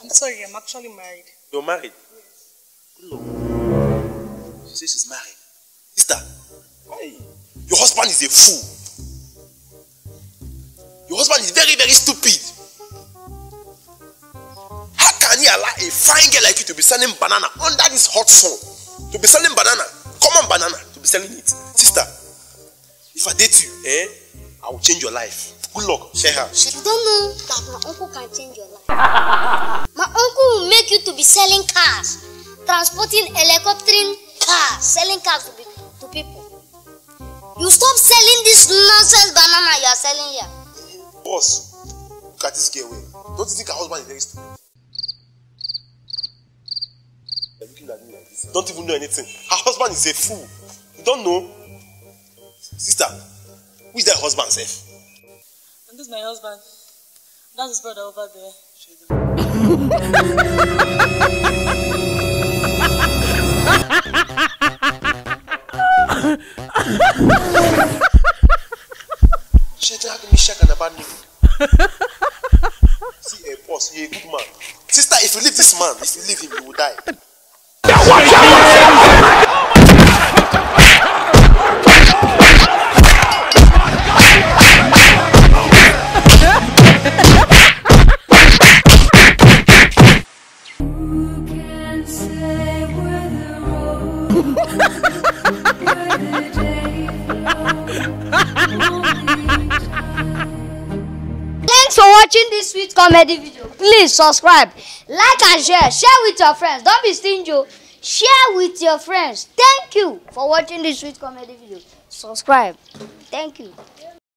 I'm sorry, I'm actually married. You're married? Good Lord. She says she's married. Sister, why? Your husband is a fool. Your husband is very, very stupid. How can he allow a fine girl like you to be selling banana under this hot sun? To be selling banana, common banana, to be selling it. Sister, if I date you, I will change your life. Good luck, share her. You don't know that my uncle can change your life. My uncle will make you to be selling cars, transporting, helicoptering cars, selling cars to people. You stop selling this nonsense banana you are selling here. Boss, look at this girl. Don't you think her husband is very stupid? You're looking at me like this. Don't even know anything. Her husband is a fool. You don't know? Sister, who is that husband, Seth? And this is my husband. That's his brother over there. See a boss, you're a good man. Sister, if you leave this man, if you leave him, you will die. Thanks for watching this sweet comedy video. Please subscribe, like and share. Share with your friends. Don't be stingy. Share with your friends. Thank you for watching this sweet comedy video. Subscribe. Thank you.